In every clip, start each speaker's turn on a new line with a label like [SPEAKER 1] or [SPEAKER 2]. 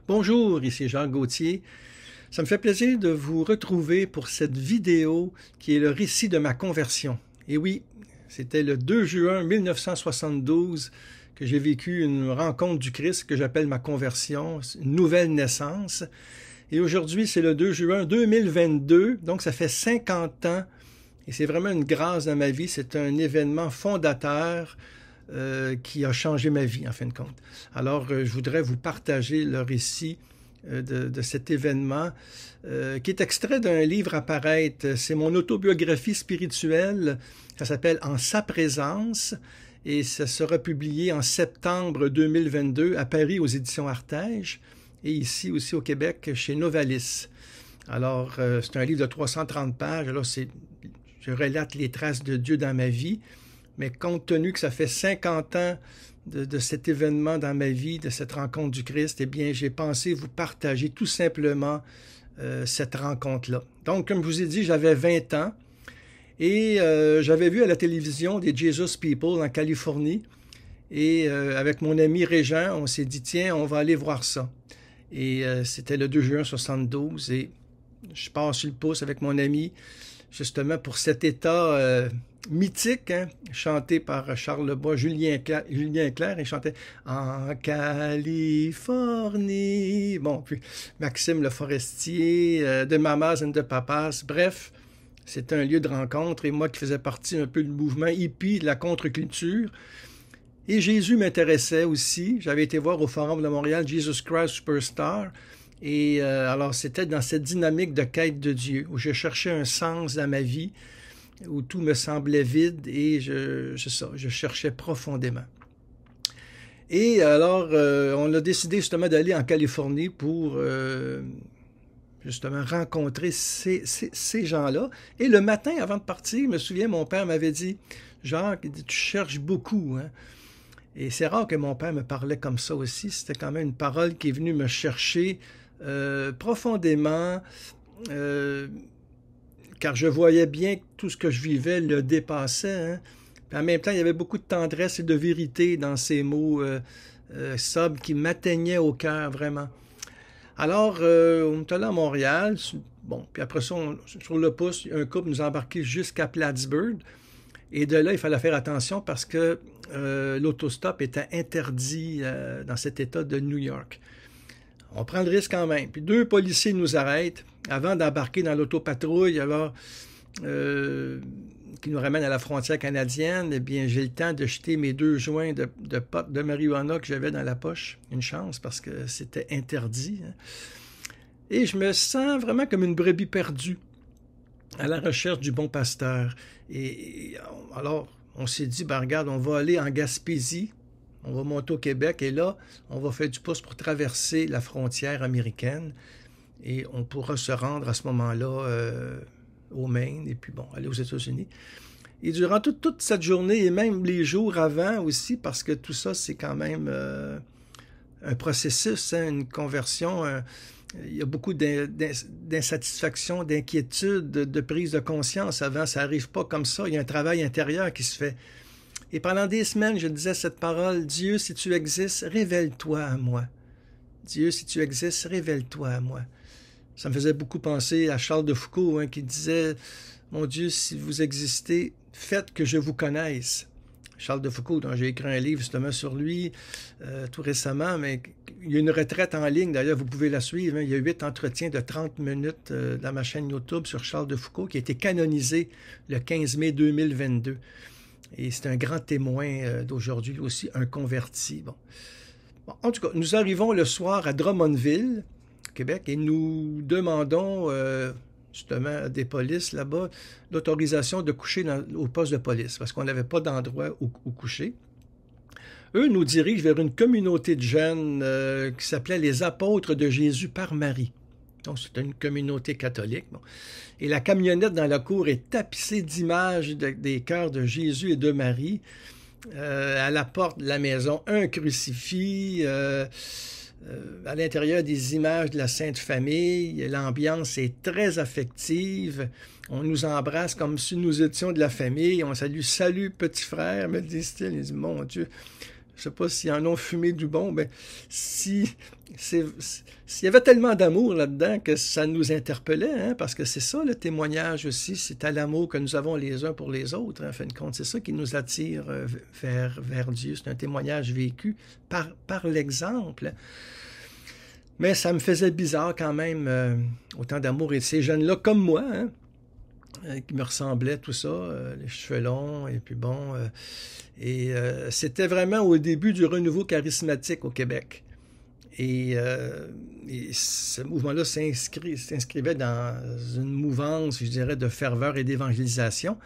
[SPEAKER 1] Bonjour, ici Jean Gauthier. Ça me fait plaisir de vous retrouver pour cette vidéo qui est le récit de ma conversion. Et oui, c'était le 2 juin 1972 que j'ai vécu une rencontre du Christ que j'appelle ma conversion, une nouvelle naissance. Et aujourd'hui, c'est le 2 juin 2022, donc ça fait 50 ans. Et c'est vraiment une grâce dans ma vie. C'est un événement fondateur qui a changé ma vie, en fin de compte. Alors, je voudrais vous partager le récit de cet événement qui est extrait d'un livre à paraître. C'est mon autobiographie spirituelle. Ça s'appelle « En sa présence » et ça sera publié en septembre 2022 à Paris aux éditions Artege et ici aussi au Québec chez Novalis. Alors, c'est un livre de 330 pages. Alors, je relate les traces de Dieu dans ma vie. Mais compte tenu que ça fait 50 ans de cet événement dans ma vie, de cette rencontre du Christ, eh bien, j'ai pensé vous partager tout simplement cette rencontre-là. Donc, comme je vous ai dit, j'avais 20 ans et j'avais vu à la télévision des Jesus People en Californie. Et avec mon ami Régent, on s'est dit, tiens, on va aller voir ça. Et c'était le 2 juin 72 et je pars sur le pouce avec mon ami, justement pour cet état mythique, hein, chanté par Charles Lebois, Julien Clerc, il chantait « En Californie ». Bon, puis Maxime Le Forestier, de Mamas and de Papas, bref, c'était un lieu de rencontre. Et moi qui faisais partie un peu du mouvement hippie, de la contre-culture. Et Jésus m'intéressait aussi. J'avais été voir au Forum de Montréal Jesus Christ Superstar. Et alors, c'était dans cette dynamique de quête de Dieu, où je cherchais un sens dans ma vie, où tout me semblait vide et je cherchais profondément. Et alors, on a décidé justement d'aller en Californie pour justement rencontrer ces gens-là. Et le matin, avant de partir, je me souviens, mon père m'avait dit, « Jacques, tu cherches beaucoup, hein? » Et c'est rare que mon père me parlait comme ça aussi. C'était quand même une parole qui est venue me chercher profondément, car je voyais bien que tout ce que je vivais le dépassait. Hein? Puis en même temps, il y avait beaucoup de tendresse et de vérité dans ces mots sobres qui m'atteignaient au cœur, vraiment. Alors, on est allé à Montréal. Bon, puis après ça, sur le pouce, un couple nous a embarqués jusqu'à Plattsburgh. Et de là, il fallait faire attention parce que l'autostop était interdit dans cet État de New York. On prend le risque quand même. Puis 2 policiers nous arrêtent avant d'embarquer dans l'autopatrouille, alors qui nous ramène à la frontière canadienne. Eh bien, j'ai le temps de jeter mes 2 joints de potes de marijuana que j'avais dans la poche. Une chance parce que c'était interdit. Hein. Et je me sens vraiment comme une brebis perdue à la recherche du bon pasteur. Et alors, on s'est dit, ben regarde, on va aller en Gaspésie. On va monter au Québec et là, on va faire du pouce pour traverser la frontière américaine et on pourra se rendre à ce moment-là au Maine et puis bon, aller aux États-Unis. Et durant toute cette journée et même les jours avant aussi, parce que tout ça, c'est quand même un processus, hein, une conversion. Il y a beaucoup d'insatisfaction, d'inquiétude, de prise de conscience avant. Ça n'arrive pas comme ça. Il y a un travail intérieur qui se fait. Et pendant des semaines, je disais cette parole, « Dieu, si tu existes, révèle-toi à moi. Dieu, si tu existes, révèle-toi à moi. » Ça me faisait beaucoup penser à Charles de Foucault, hein, qui disait, « Mon Dieu, si vous existez, faites que je vous connaisse. » Charles de Foucault, dont j'ai écrit un livre justement sur lui tout récemment, mais il y a une retraite en ligne, d'ailleurs, vous pouvez la suivre. Hein, il y a 8 entretiens de 30 minutes dans ma chaîne YouTube sur Charles de Foucault, qui a été canonisé le 15 mai 2022. Et c'est un grand témoin d'aujourd'hui, lui aussi, un converti. Bon. En tout cas, nous arrivons le soir à Drummondville, Québec, et nous demandons justement à des polices là-bas l'autorisation de coucher au poste de police, parce qu'on n'avait pas d'endroit où coucher. Eux nous dirigent vers une communauté de jeunes qui s'appelait les Apôtres de Jésus par Marie. Donc, c'est une communauté catholique. Bon. Et la camionnette dans la cour est tapissée d'images des cœurs de Jésus et de Marie. À la porte de la maison, un crucifix. À l'intérieur, des images de la Sainte Famille. L'ambiance est très affective. On nous embrasse comme si nous étions de la famille. On salue, salut petit frère, me disent-ils. Ils disent, mon Dieu. Je sais pas s'ils en ont fumé du bon, mais s'il y avait tellement d'amour là-dedans que ça nous interpellait, hein, parce que c'est ça le témoignage aussi, c'est à l'amour que nous avons les uns pour les autres, hein, en fin de compte. C'est ça qui nous attire vers Dieu. C'est un témoignage vécu par l'exemple. Mais ça me faisait bizarre quand même, autant d'amour. Et ces jeunes-là, comme moi, hein, qui me ressemblaient, tout ça, les cheveux longs, et puis bon. C'était vraiment au début du renouveau charismatique au Québec. Et ce mouvement-là s'inscrivait dans une mouvance, je dirais, de ferveur et d'évangélisation.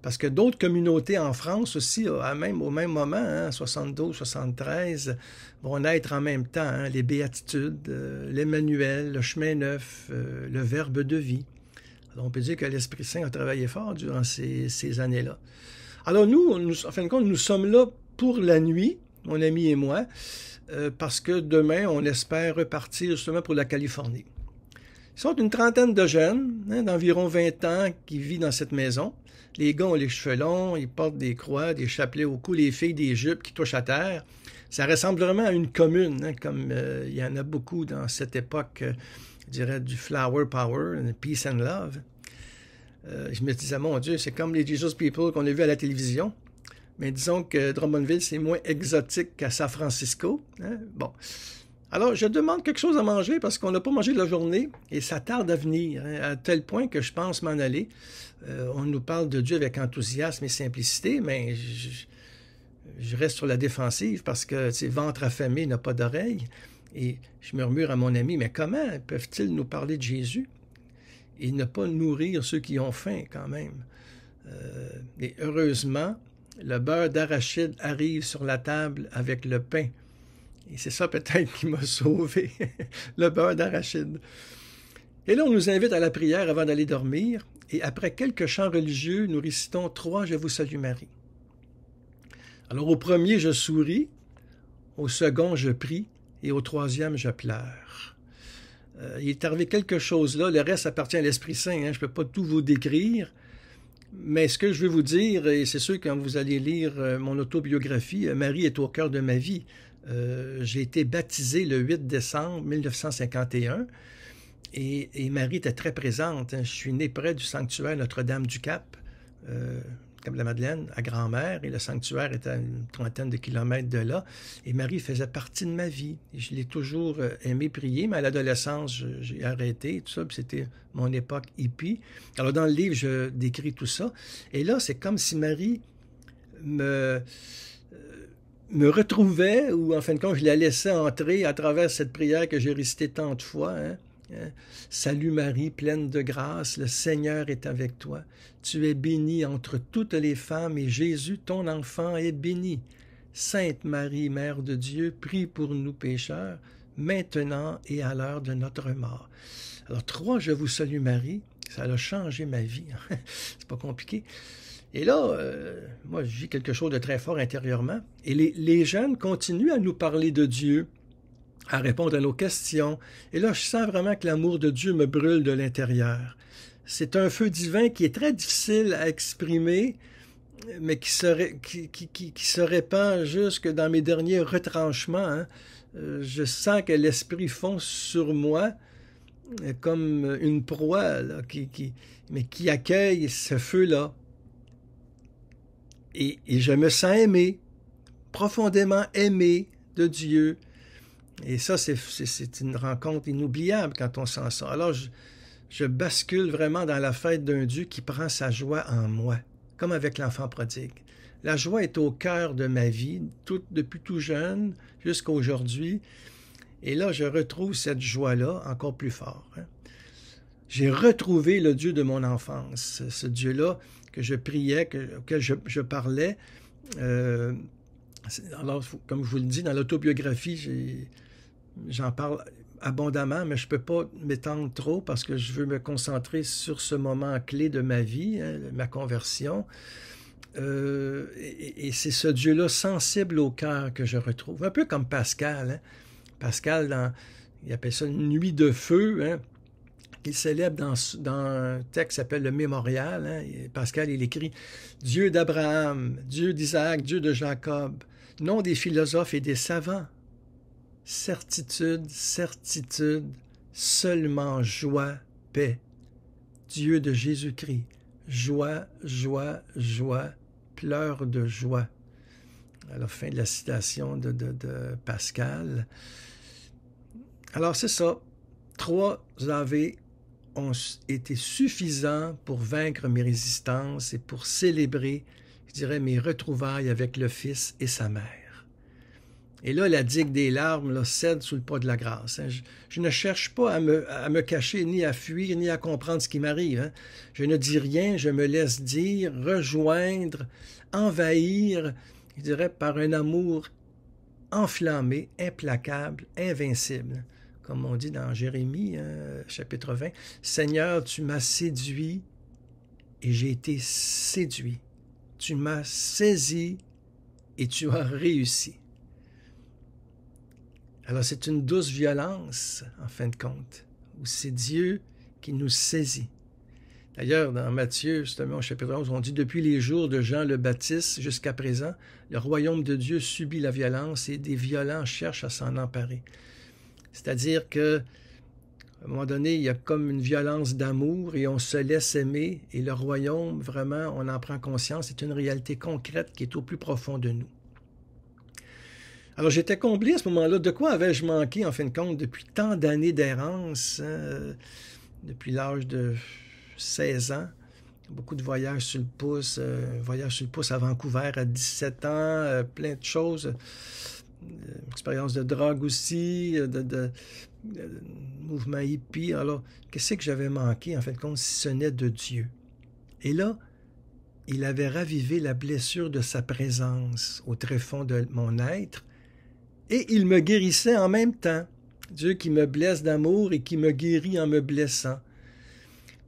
[SPEAKER 1] Parce que d'autres communautés en France aussi, au même moment, hein, 72, 73, vont naître en même temps. Hein, les Béatitudes, l'Emmanuel, le Chemin Neuf, le Verbe de vie. Alors on peut dire que l'Esprit Saint a travaillé fort durant ces années-là. Alors nous, en fin de compte, nous sommes là pour la nuit, mon ami et moi, parce que demain, on espère repartir justement pour la Californie. Ils sont une trentaine de jeunes, hein, d'environ 20 ans, qui vivent dans cette maison. Les gars ont les cheveux longs, ils portent des croix, des chapelets au cou, les filles des jupes qui touchent à terre. Ça ressemble vraiment à une commune, hein, comme il y en a beaucoup dans cette époque, je dirais, du Flower Power, Peace and Love. Je me disais, mon Dieu, c'est comme les Jesus People qu'on a vus à la télévision. Mais disons que Drummondville, c'est moins exotique qu'à San Francisco. Hein? Bon. Alors, je demande quelque chose à manger parce qu'on n'a pas mangé de la journée et ça tarde à venir, hein, à tel point que je pense m'en aller. On nous parle de Dieu avec enthousiasme et simplicité, mais je reste sur la défensive parce que, tu sais, ventre affamé n'a pas d'oreille. Et je murmure à mon ami, mais comment peuvent-ils nous parler de Jésus et ne pas nourrir ceux qui ont faim quand même? Et heureusement, le beurre d'arachide arrive sur la table avec le pain. Et c'est ça peut-être qui m'a sauvé, le beurre d'arachide. Et là, on nous invite à la prière avant d'aller dormir. Et après quelques chants religieux, nous récitons 3 « Je vous salue Marie ». Alors au premier, je souris. Au second, je prie. Et au troisième, je pleure. Il est arrivé quelque chose là. Le reste appartient à l'Esprit Saint. Hein, je ne peux pas tout vous décrire. Mais ce que je veux vous dire, et c'est sûr quand vous allez lire mon autobiographie, Marie est au cœur de ma vie. J'ai été baptisé le 8 décembre 1951 et Marie était très présente. Hein. Je suis né près du sanctuaire Notre-Dame-du-Cap, Cap de la Madeleine, à Grand-Mère, et le sanctuaire est à une trentaine de kilomètres de là. Et Marie faisait partie de ma vie. Et je l'ai toujours aimé prier, mais à l'adolescence, j'ai arrêté, tout ça, puis c'était mon époque hippie. Alors dans le livre, je décris tout ça. Et là, c'est comme si Marie me retrouvait, ou en fin de compte, je la laissais entrer à travers cette prière que j'ai récitée tant de fois. Hein? Salut Marie, pleine de grâce, le Seigneur est avec toi. Tu es bénie entre toutes les femmes et Jésus, ton enfant, est béni. Sainte Marie, Mère de Dieu, prie pour nous pécheurs, maintenant et à l'heure de notre mort. Alors 3, je vous salue Marie, ça a changé ma vie. C'est pas compliqué. Et là, moi, je vis quelque chose de très fort intérieurement. Et les jeunes continuent à nous parler de Dieu, à répondre à nos questions. Et là, je sens vraiment que l'amour de Dieu me brûle de l'intérieur. C'est un feu divin qui est très difficile à exprimer, mais qui se répand jusque dans mes derniers retranchements. Hein. Je sens que l'Esprit fond sur moi comme une proie là, mais qui accueille ce feu-là. Et je me sens aimé, profondément aimé de Dieu. Et ça, c'est une rencontre inoubliable quand on sent ça. Alors, je bascule vraiment dans la fête d'un Dieu qui prend sa joie en moi, comme avec l'enfant prodigue. La joie est au cœur de ma vie, depuis tout jeune jusqu'à aujourd'hui. Et là, je retrouve cette joie-là encore plus fort. Hein. J'ai retrouvé le Dieu de mon enfance, ce Dieu-là que je priais, auquel je parlais. Alors, comme je vous le dis, dans l'autobiographie, j'en parle abondamment, mais je ne peux pas m'étendre trop parce que je veux me concentrer sur ce moment clé de ma vie, hein, ma conversion. Et c'est ce Dieu-là sensible au cœur que je retrouve. Un peu comme Pascal. Hein. Pascal, il appelle ça une nuit de feu, hein, qu'il célèbre dans un texte qui s'appelle le Mémorial. Hein. Pascal, il écrit « Dieu d'Abraham, Dieu d'Isaac, Dieu de Jacob, non des philosophes et des savants. Certitude, certitude, seulement joie, paix. Dieu de Jésus-Christ, joie, joie, joie, pleurs de joie. À la fin de la citation de Pascal. Alors c'est ça, 3 AV ont été suffisants pour vaincre mes résistances et pour célébrer, je dirais, mes retrouvailles avec le Fils et sa mère. Et là, la digue des larmes là, cède sous le poids de la grâce. Hein. Je ne cherche pas à me cacher, ni à fuir, ni à comprendre ce qui m'arrive. Hein. Je ne dis rien, je me laisse dire, rejoindre, envahir, je dirais, par un amour enflammé, implacable, invincible. Comme on dit dans Jérémie, chapitre 20, « Seigneur, tu m'as séduit et j'ai été séduit. Tu m'as saisi et tu as réussi. » Alors c'est une douce violence, en fin de compte, où c'est Dieu qui nous saisit. D'ailleurs, dans Matthieu, justement, au chapitre 11, on dit « Depuis les jours de Jean le Baptiste jusqu'à présent, le royaume de Dieu subit la violence et des violents cherchent à s'en emparer. » C'est-à-dire que, à un moment donné, il y a comme une violence d'amour et on se laisse aimer et le royaume, vraiment, on en prend conscience, c'est une réalité concrète qui est au plus profond de nous. Alors j'étais comblé à ce moment-là. De quoi avais-je manqué, en fin de compte, depuis tant d'années d'errance, hein, depuis l'âge de 16 ans, beaucoup de voyages sur le pouce, voyage sur le pouce à Vancouver à 17 ans, plein de choses. Expérience de drogue aussi, de mouvement hippie. Alors, qu'est-ce que j'avais manqué, en fin de compte, si ce n'est de Dieu? Et là, il avait ravivé la blessure de sa présence au tréfonds de mon être, et il me guérissait en même temps. Dieu qui me blesse d'amour et qui me guérit en me blessant.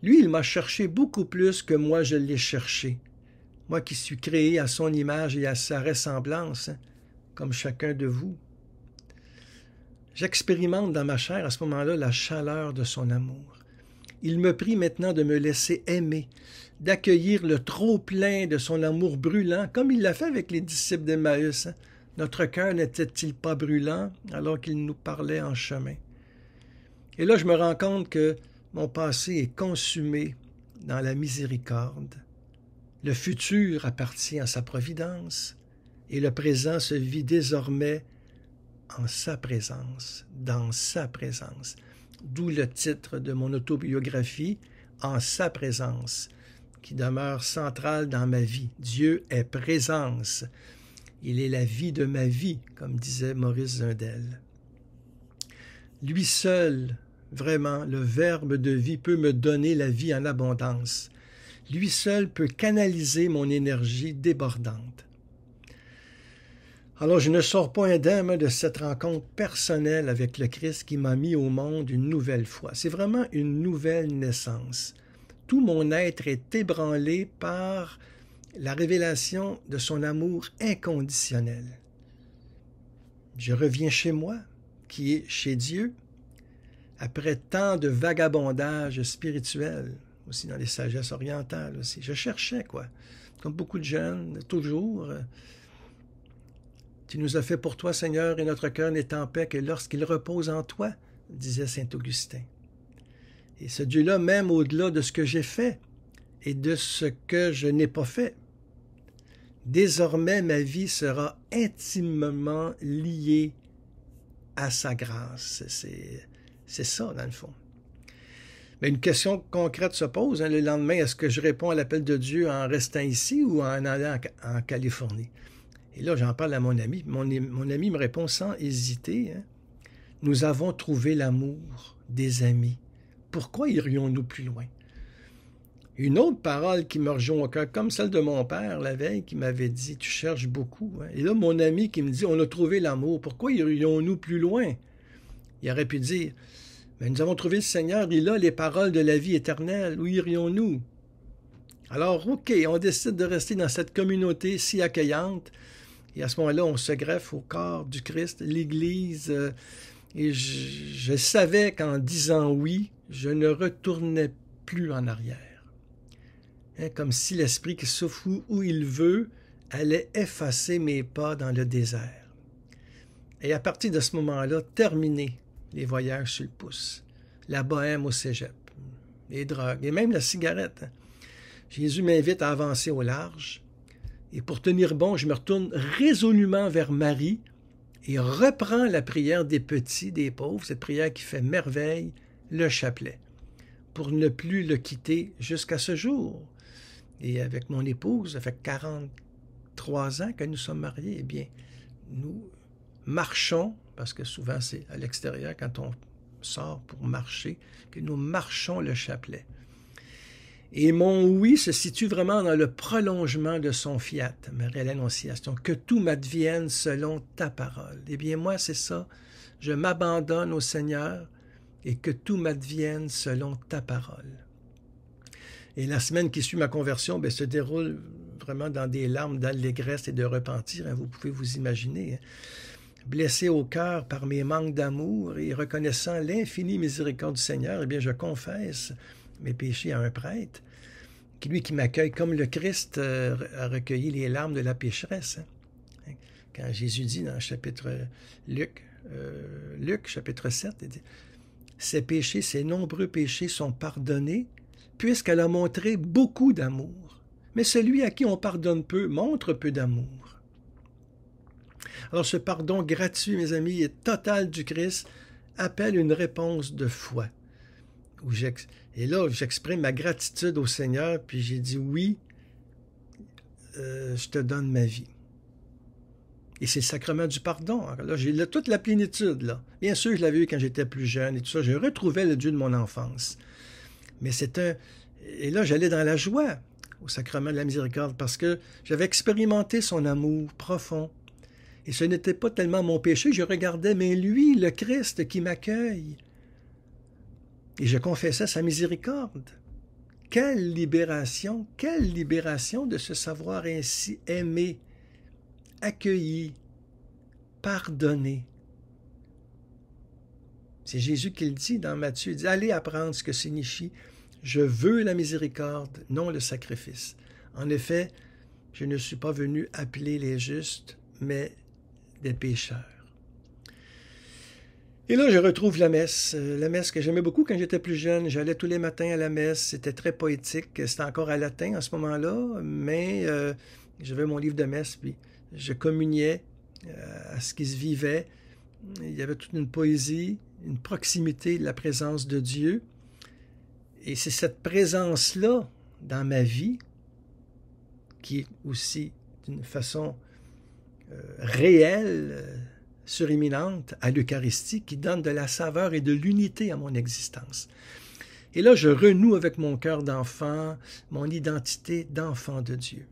[SPEAKER 1] Lui, il m'a cherché beaucoup plus que moi je l'ai cherché. Moi qui suis créé à son image et à sa ressemblance, hein, comme chacun de vous. J'expérimente dans ma chair à ce moment-là la chaleur de son amour. Il me prie maintenant de me laisser aimer, d'accueillir le trop-plein de son amour brûlant, comme il l'a fait avec les disciples d'Emmaüs. Hein. Notre cœur n'était-il pas brûlant alors qu'il nous parlait en chemin? Et là, je me rends compte que mon passé est consumé dans la miséricorde. Le futur appartient à sa providence. Et le présent se vit désormais en sa présence, dans sa présence. D'où le titre de mon autobiographie, « En sa présence », qui demeure central dans ma vie. Dieu est présence. Il est la vie de ma vie, comme disait Maurice Zundel. Lui seul, vraiment, le Verbe de vie peut me donner la vie en abondance. Lui seul peut canaliser mon énergie débordante. Alors, je ne sors pas indemne de cette rencontre personnelle avec le Christ qui m'a mis au monde une nouvelle fois. C'est vraiment une nouvelle naissance. Tout mon être est ébranlé par la révélation de son amour inconditionnel. Je reviens chez moi, qui est chez Dieu, après tant de vagabondage spirituel, aussi dans les sagesses orientales aussi. Je cherchais, quoi, comme beaucoup de jeunes, toujours. Tu nous as fait pour toi, Seigneur, et notre cœur n'est en paix que lorsqu'il repose en toi, disait saint Augustin. Et ce Dieu-là m'aime au-delà de ce que j'ai fait et de ce que je n'ai pas fait. Désormais, ma vie sera intimement liée à sa grâce. C'est ça, dans le fond. Mais une question concrète se pose. Hein, le lendemain, est-ce que je réponds à l'appel de Dieu en restant ici ou en allant en Californie? Et là, j'en parle à mon ami. Mon ami me répond sans hésiter. Hein, nous avons trouvé l'amour des amis. Pourquoi irions-nous plus loin? Une autre parole qui me rejoint au cœur, comme celle de mon père la veille, qui m'avait dit « Tu cherches beaucoup. Hein? » Et là, mon ami qui me dit « On a trouvé l'amour. Pourquoi irions-nous plus loin? » Il aurait pu dire « Mais nous avons trouvé le Seigneur. Il a les paroles de la vie éternelle. Où irions-nous? » Alors, OK, on décide de rester dans cette communauté si accueillante. Et à ce moment-là, on se greffe au corps du Christ, l'Église. Et je savais qu'en disant oui, je ne retournais plus en arrière. Hein, comme si l'Esprit qui souffle où il veut allait effacer mes pas dans le désert. Et à partir de ce moment-là, terminer les voyages sur le pouce, la bohème au cégep, les drogues et même la cigarette. Jésus m'invite à avancer au large. Et pour tenir bon, je me retourne résolument vers Marie et reprends la prière des petits, des pauvres, cette prière qui fait merveille, le chapelet, pour ne plus le quitter jusqu'à ce jour. Et avec mon épouse, ça fait 43 ans que nous sommes mariés, eh bien, nous marchons, parce que souvent c'est à l'extérieur quand on sort pour marcher, que nous marchons le chapelet. Et mon oui se situe vraiment dans le prolongement de son fiat, Marie l'Annonciation, que tout m'advienne selon ta parole. Eh bien, moi, c'est ça. Je m'abandonne au Seigneur et que tout m'advienne selon ta parole. Et la semaine qui suit ma conversion se déroule vraiment dans des larmes d'allégresse et de repentir, vous pouvez vous imaginer. Blessé au cœur par mes manques d'amour et reconnaissant l'infinie miséricorde du Seigneur, eh bien, je confesse mes péchés à un prêtre, qui m'accueille comme le Christ a recueilli les larmes de la pécheresse. Quand Jésus dit dans le chapitre Luc, chapitre 7, il dit « Ses péchés, ses nombreux péchés sont pardonnés, puisqu'elle a montré beaucoup d'amour. Mais celui à qui on pardonne peu montre peu d'amour. » Alors ce pardon gratuit, mes amis, et total du Christ appelle une réponse de foi. Et là, j'exprime ma gratitude au Seigneur, puis j'ai dit oui, je te donne ma vie. Et c'est le sacrement du pardon. Alors là, j'ai toute la plénitude, là. Bien sûr, je l'avais eu quand j'étais plus jeune et tout ça. Je retrouvais le Dieu de mon enfance. Mais Et là, j'allais dans la joie au sacrement de la miséricorde parce que j'avais expérimenté son amour profond. Et ce n'était pas tellement mon péché, je regardais, mais lui, le Christ qui m'accueille. Et je confessais sa miséricorde. Quelle libération de se savoir ainsi aimé, accueilli, pardonné. C'est Jésus qui le dit dans Matthieu, il dit « Allez apprendre ce que signifie « Je veux la miséricorde, non le sacrifice ». En effet, je ne suis pas venu appeler les justes, mais des pécheurs. Et là, je retrouve la messe que j'aimais beaucoup quand j'étais plus jeune. J'allais tous les matins à la messe, c'était très poétique, c'était encore à latin à ce moment-là, mais j'avais mon livre de messe, puis je communiais à ce qui se vivait. Il y avait toute une poésie, une proximité de la présence de Dieu. Et c'est cette présence-là dans ma vie qui est aussi d'une façon réelle, suréminente à l'Eucharistie, qui donne de la saveur et de l'unité à mon existence. Et là, je renoue avec mon cœur d'enfant, mon identité d'enfant de Dieu.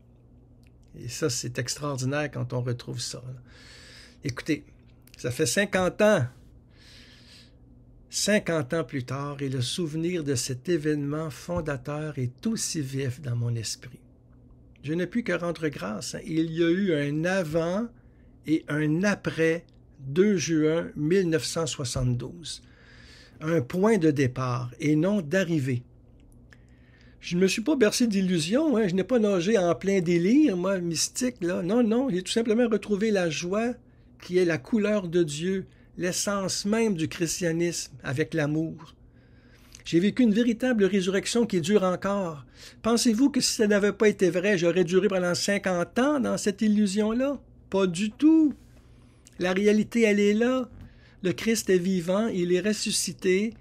[SPEAKER 1] Et ça, c'est extraordinaire quand on retrouve ça. Écoutez, ça fait 50 ans. 50 ans plus tard, et le souvenir de cet événement fondateur est aussi vif dans mon esprit. Je n'ai pu que rendre grâce. Il y a eu un avant et un après 2 juin 1972. Un point de départ et non d'arrivée. Je ne me suis pas bercé d'illusions, je n'ai pas nagé en plein délire, moi, mystique, là. Non, j'ai tout simplement retrouvé la joie qui est la couleur de Dieu, l'essence même du christianisme, avec l'amour. J'ai vécu une véritable résurrection qui dure encore. Pensez-vous que si ça n'avait pas été vrai, j'aurais duré pendant 50 ans dans cette illusion-là? Pas du tout. La réalité, elle est là. Le Christ est vivant, il est ressuscité.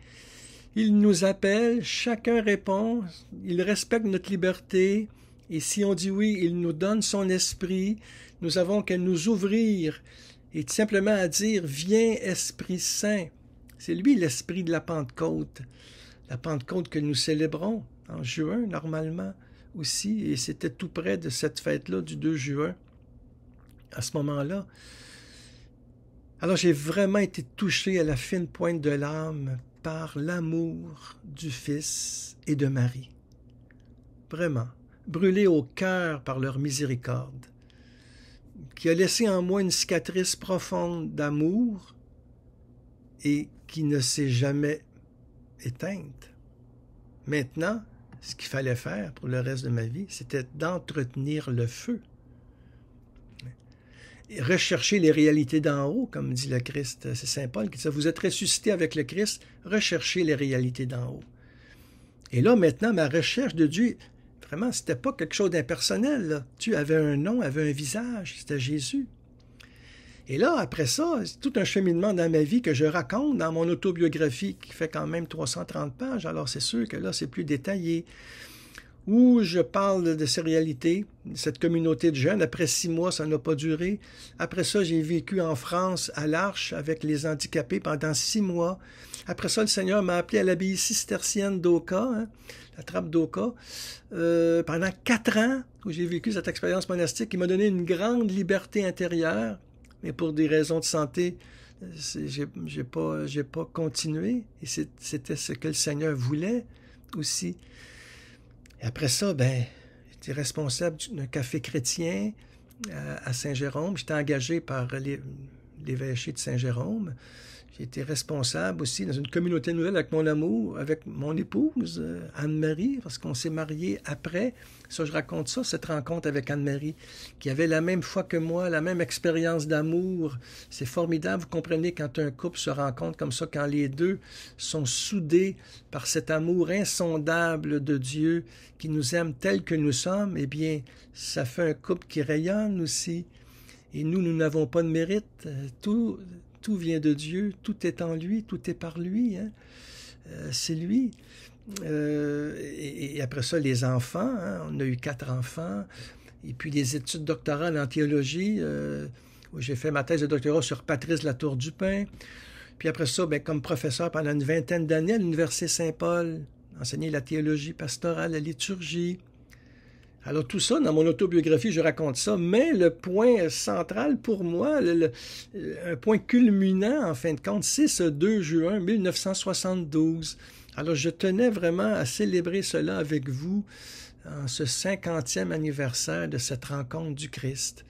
[SPEAKER 1] Il nous appelle, chacun répond, il respecte notre liberté. Et si on dit oui, il nous donne son esprit. Nous avons qu'à nous ouvrir et tout simplement à dire « Viens, Esprit Saint ». C'est lui l'esprit de la Pentecôte. La Pentecôte que nous célébrons en juin, normalement, aussi. Et c'était tout près de cette fête-là, du 2 juin, à ce moment-là. Alors, j'ai vraiment été touché à la fine pointe de l'âme par l'amour du Fils et de Marie. Vraiment, brûlé au cœur par leur miséricorde, qui a laissé en moi une cicatrice profonde d'amour et qui ne s'est jamais éteinte. Maintenant, ce qu'il fallait faire pour le reste de ma vie, c'était d'entretenir le feu. recherchez les réalités d'en haut, comme dit le Christ. C'est Saint Paul qui dit ça. Vous êtes ressuscité avec le Christ, recherchez les réalités d'en haut. Et là, maintenant, ma recherche de Dieu, vraiment, c'était pas quelque chose d'impersonnel, là. Dieu avait un nom, avait un visage, c'était Jésus. Et là, après ça, c'est tout un cheminement dans ma vie que je raconte dans mon autobiographie qui fait quand même 330 pages. Alors, c'est sûr que là, c'est plus détaillé. Où je parle de ces réalités, cette communauté de jeunes. Après 6 mois, ça n'a pas duré. Après ça, j'ai vécu en France, à l'Arche, avec les handicapés pendant 6 mois. Après ça, le Seigneur m'a appelé à l'abbaye cistercienne d'Oka, hein, la trappe d'Oka, pendant 4 ans, où j'ai vécu cette expérience monastique qui m'a donné une grande liberté intérieure. Mais pour des raisons de santé, j'ai pas continué. Et c'était ce que le Seigneur voulait aussi. Et après ça, j'étais responsable d'un café chrétien à Saint-Jérôme. J'étais engagé par l'évêché de Saint-Jérôme. J'ai été responsable aussi dans une communauté nouvelle avec mon amour, avec mon épouse, Anne-Marie, parce qu'on s'est mariés après. Ça, je raconte ça, cette rencontre avec Anne-Marie, qui avait la même foi que moi, la même expérience d'amour. C'est formidable, vous comprenez, quand un couple se rencontre comme ça, quand les deux sont soudés par cet amour insondable de Dieu, qui nous aime tel que nous sommes, eh bien, ça fait un couple qui rayonne aussi. Et nous n'avons pas de mérite. Tout vient de Dieu, tout est en lui, tout est par lui. Hein? C'est lui. Et après ça, les enfants. Hein? On a eu 4 enfants. Et puis des études doctorales en théologie, où j'ai fait ma thèse de doctorat sur Patrice Latour-Dupin. Puis après ça, comme professeur pendant une 20aine d'années à l'Université Saint-Paul, enseigner la théologie pastorale, la liturgie. Alors tout ça, dans mon autobiographie, je raconte ça, mais le point central pour moi, un point culminant en fin de compte, c'est ce 2 juin 1972. Alors je tenais vraiment à célébrer cela avec vous en ce 50e anniversaire de cette rencontre du Christ,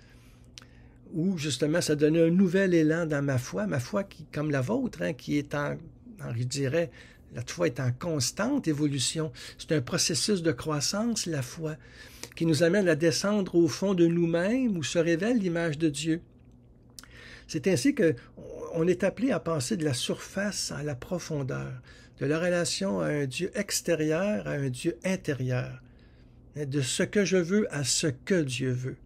[SPEAKER 1] où justement ça donnait un nouvel élan dans ma foi qui, comme la vôtre, hein, qui est je dirais, la foi est en constante évolution. C'est un processus de croissance, la foi, qui nous amène à descendre au fond de nous-mêmes où se révèle l'image de Dieu. C'est ainsi qu'on est appelé à passer de la surface à la profondeur, de la relation à un Dieu extérieur à un Dieu intérieur, de ce que je veux à ce que Dieu veut.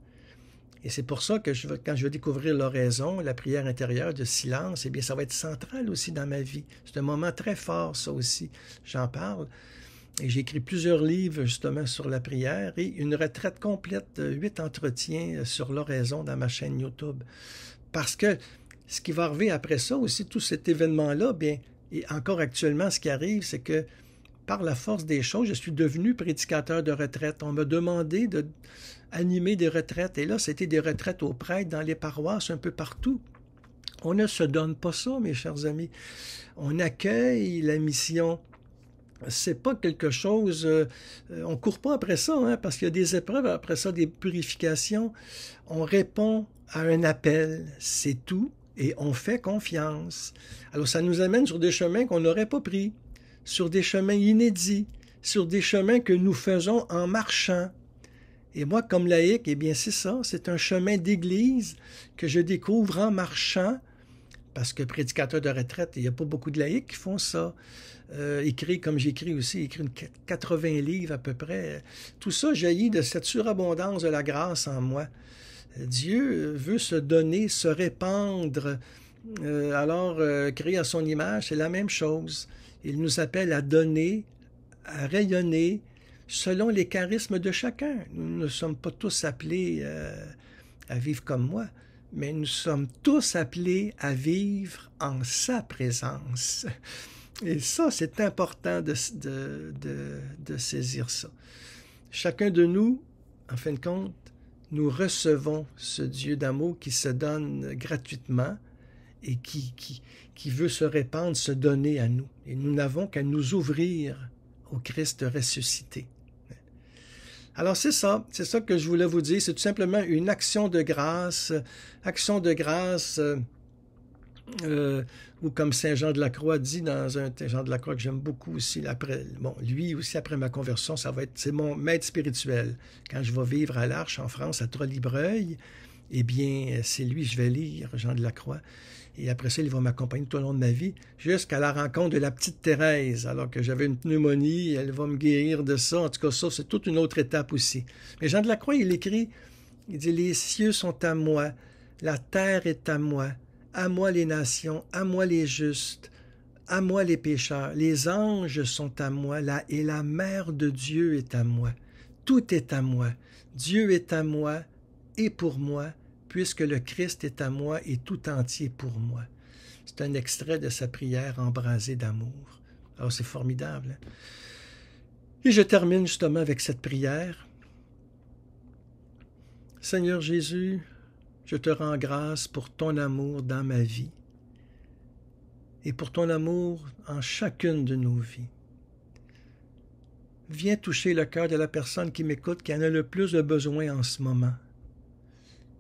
[SPEAKER 1] Et c'est pour ça que quand je vais découvrir l'oraison, la prière intérieure de silence, eh bien, ça va être central aussi dans ma vie. C'est un moment très fort, ça aussi. J'en parle. Et j'ai écrit plusieurs livres, justement, sur la prière et une retraite complète de 8 entretiens sur l'oraison dans ma chaîne YouTube. Parce que ce qui va arriver après ça aussi, tout cet événement-là, bien, et encore actuellement, ce qui arrive, c'est que par la force des choses, je suis devenu prédicateur de retraite. On m'a demandé d'animer des retraites. Et là, c'était des retraites aux prêtres dans les paroisses un peu partout. On ne se donne pas ça, mes chers amis. On accueille la mission. C'est pas quelque chose... on court pas après ça, hein, parce qu'il y a des épreuves, après ça, des purifications. On répond à un appel, c'est tout, et on fait confiance. Alors, ça nous amène sur des chemins qu'on n'aurait pas pris, sur des chemins inédits, sur des chemins que nous faisons en marchant. Et moi, comme laïc, eh bien, c'est ça, c'est un chemin d'église que je découvre en marchant, parce que prédicateur de retraite, il n'y a pas beaucoup de laïcs qui font ça. Écrit, comme j'écris aussi, écrit 80 livres à peu près. Tout ça jaillit de cette surabondance de la grâce en moi. Dieu veut se donner, se répandre. Créé à son image, c'est la même chose. Il nous appelle à donner, à rayonner, selon les charismes de chacun. Nous ne sommes pas tous appelés à vivre comme moi, mais nous sommes tous appelés à vivre en sa présence. Et ça, c'est important de saisir ça. Chacun de nous, en fin de compte, nous recevons ce Dieu d'amour qui se donne gratuitement et qui veut se répandre, se donner à nous. Et nous n'avons qu'à nous ouvrir au Christ ressuscité. Alors c'est ça que je voulais vous dire, c'est tout simplement une action de grâce ou comme Saint Jean de la Croix dit dans un Jean de la Croix que j'aime beaucoup aussi, lui aussi après ma conversion, c'est mon maître spirituel. Quand je vais vivre à l'Arche en France, à Trollibreuil, Eh bien, c'est lui que je vais lire, Jean de la Croix. Et après ça, il va m'accompagner tout au long de ma vie, jusqu'à la rencontre de la petite Thérèse, alors que j'avais une pneumonie, elle va me guérir de ça. En tout cas, ça, c'est toute une autre étape aussi. Mais Jean de la Croix, il écrit, il dit, « Les cieux sont à moi, la terre est à moi les nations, à moi les justes, à moi les pécheurs, les anges sont à moi, et la mère de Dieu est à moi. Tout est à moi. Dieu est à moi et pour moi, puisque le Christ est à moi et tout entier pour moi. » C'est un extrait de sa prière embrasée d'amour. Alors c'est formidable. Hein? Et je termine justement avec cette prière. Seigneur Jésus, je te rends grâce pour ton amour dans ma vie et pour ton amour en chacune de nos vies. Viens toucher le cœur de la personne qui m'écoute, qui en a le plus de besoin en ce moment.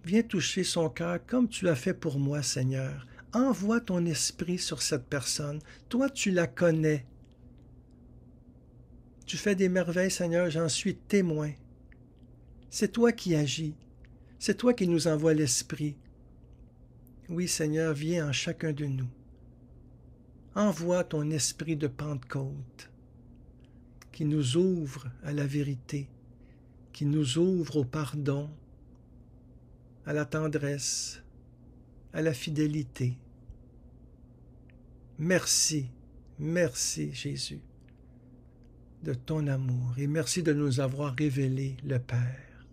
[SPEAKER 1] Viens toucher son cœur comme tu as fait pour moi, Seigneur. Envoie ton esprit sur cette personne. Toi, tu la connais. Tu fais des merveilles, Seigneur, j'en suis témoin. C'est toi qui agis. C'est toi qui nous envoies l'esprit. Oui, Seigneur, viens en chacun de nous. Envoie ton esprit de Pentecôte qui nous ouvre à la vérité, qui nous ouvre au pardon, à la tendresse, à la fidélité. Merci, merci Jésus de ton amour et merci de nous avoir révélé le Père.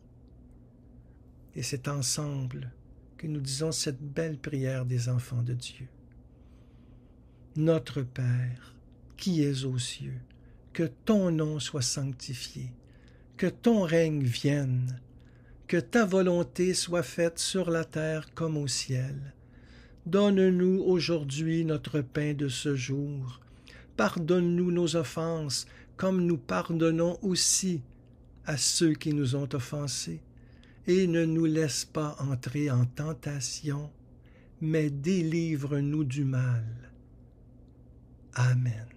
[SPEAKER 1] Et c'est ensemble que nous disons cette belle prière des enfants de Dieu. Notre Père, qui es aux cieux, que ton nom soit sanctifié, que ton règne vienne, que ta volonté soit faite sur la terre comme au ciel. Donne-nous aujourd'hui notre pain de ce jour. Pardonne-nous nos offenses, comme nous pardonnons aussi à ceux qui nous ont offensés. Et ne nous laisse pas entrer en tentation, mais délivre-nous du mal. Amen.